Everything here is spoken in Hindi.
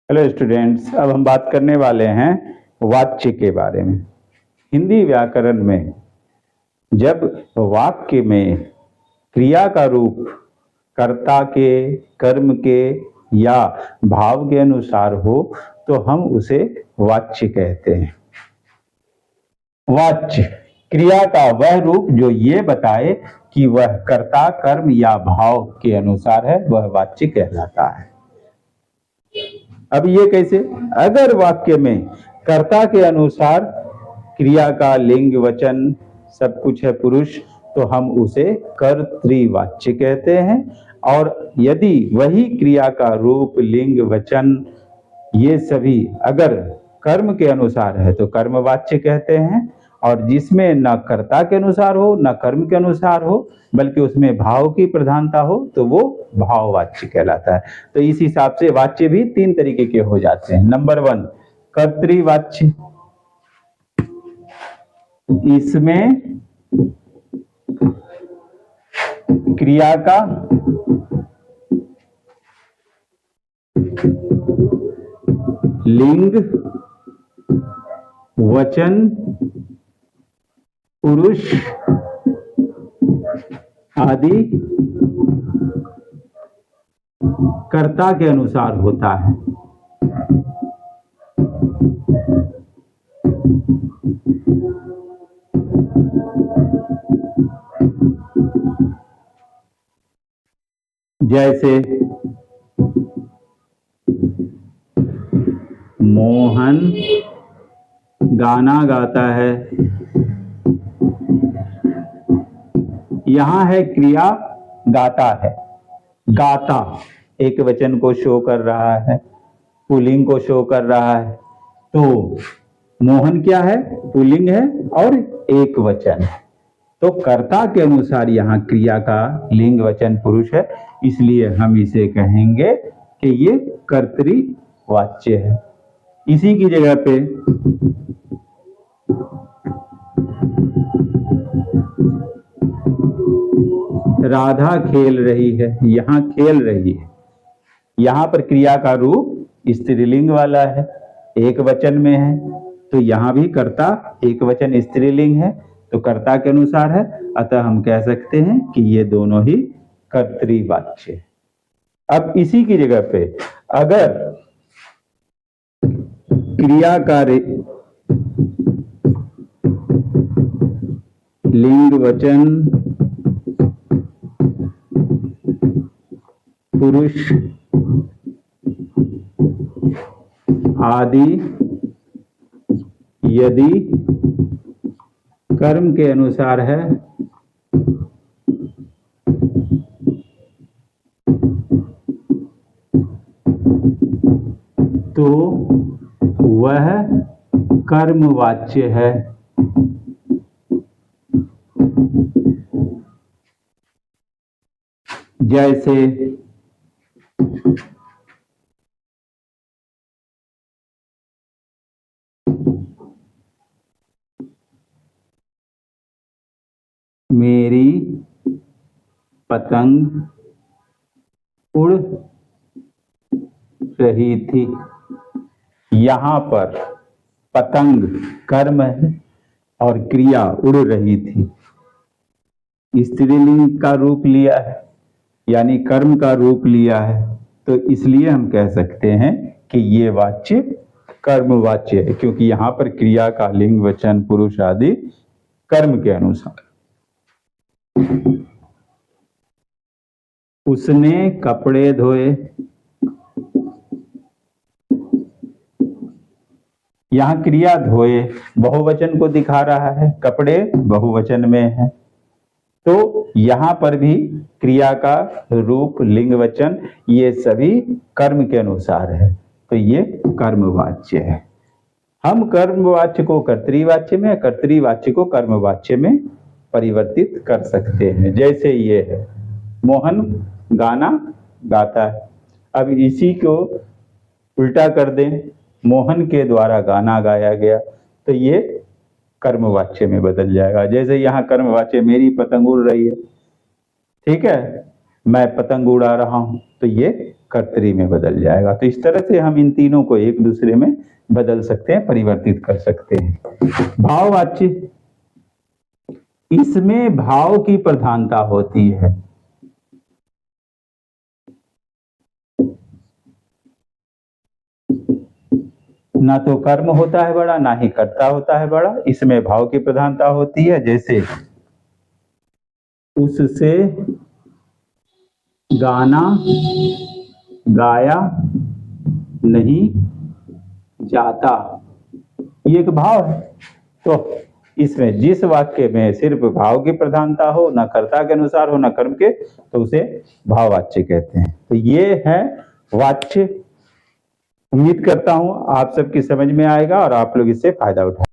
हेलो स्टूडेंट्स, अब हम बात करने वाले हैं वाच्य के बारे में। हिंदी व्याकरण में जब वाक्य में क्रिया का रूप कर्ता के, कर्म के या भाव के अनुसार हो तो हम उसे वाच्य कहते हैं। वाच्य क्रिया का वह रूप जो ये बताए कि वह कर्ता, कर्म या भाव के अनुसार है, वह वाच्य कहलाता है। अब ये कैसे? अगर वाक्य में कर्ता के अनुसार क्रिया का लिंग वचन सब कुछ है पुरुष, तो हम उसे कर्तृवाच्य कहते हैं। और यदि वही क्रिया का रूप, लिंग, वचन ये सभी अगर कर्म के अनुसार है तो कर्मवाच्य कहते हैं। और जिसमें न कर्ता के अनुसार हो न कर्म के अनुसार हो बल्कि उसमें भाव की प्रधानता हो तो वो भाववाच्य कहलाता है। तो इस हिसाब से वाच्य भी तीन तरीके के हो जाते हैं। नंबर 1 कर्तृवाच्य, इसमें क्रिया का लिंग, वचन, पुरुष आदि कर्ता के अनुसार होता है। जैसे मोहन गाना गाता है, यहां है क्रिया गाता है। गाता एक वचन को शो कर रहा है, पुल्लिंग को शो कर रहा है। तो मोहन क्या है? पुल्लिंग है और एक वचन है। तो कर्ता के अनुसार यहाँ क्रिया का लिंग, वचन, पुरुष है, इसलिए हम इसे कहेंगे कि ये कर्तृवाच्य है। इसी की जगह पे राधा खेल रही है, यहाँ खेल रही है, यहाँ पर क्रिया का रूप स्त्रीलिंग वाला है, एक वचन में है। तो यहाँ भी कर्ता एक वचन स्त्रीलिंग है, तो कर्ता के अनुसार है, अतः हम कह सकते हैं कि ये दोनों ही कर्तृवाच्य है। अब इसी की जगह पे अगर क्रिया का लिंग, वचन, पुरुष आदि यदि कर्म के अनुसार है तो वह कर्मवाच्य है। जैसे मेरी पतंग उड़ रही थी, यहां पर पतंग कर्म है और क्रिया उड़ रही थी, स्त्रीलिंग का रूप लिया है यानी कर्म का रूप लिया है। तो इसलिए हम कह सकते हैं कि ये वाच्य कर्मवाच्य है, क्योंकि यहां पर क्रिया का लिंग, वचन, पुरुष आदि कर्म के अनुसार। उसने कपड़े धोए, यहां क्रिया धोए बहुवचन को दिखा रहा है, कपड़े बहुवचन में है। तो यहां पर भी क्रिया का रूप, लिंग, वचन ये सभी कर्म के अनुसार है, तो ये कर्मवाच्य है। हम कर्मवाच्य को कर्तृवाच्य में, कर्तृवाच्य को कर्मवाच्य में परिवर्तित कर सकते हैं। जैसे ये है, मोहन गाना गाता है। अब इसी को उल्टा कर दें, मोहन के द्वारा गाना गाया गया, तो ये कर्मवाच्य में बदल जाएगा। जैसे यहाँ कर्मवाच्य मेरी पतंग उड़ रही है, ठीक है, मैं पतंग उड़ा रहा हूं, तो ये कर्तरी में बदल जाएगा। तो इस तरह से हम इन तीनों को एक दूसरे में बदल सकते हैं, परिवर्तित कर सकते हैं। भाववाच्य, इसमें भाव की प्रधानता होती है। ना तो कर्म होता है बड़ा, ना ही कर्ता होता है बड़ा, इसमें भाव की प्रधानता होती है। जैसे उससे गाना गाया नहीं जाता, ये एक भाव है। तो इसमें जिस वाक्य में सिर्फ भाव की प्रधानता हो, ना कर्ता के अनुसार हो, ना कर्म के, तो उसे भाववाच्य कहते हैं। तो ये है वाच्य। उम्मीद करता हूं आप सबकी समझ में आएगा और आप लोग इससे फायदा उठाएंगे।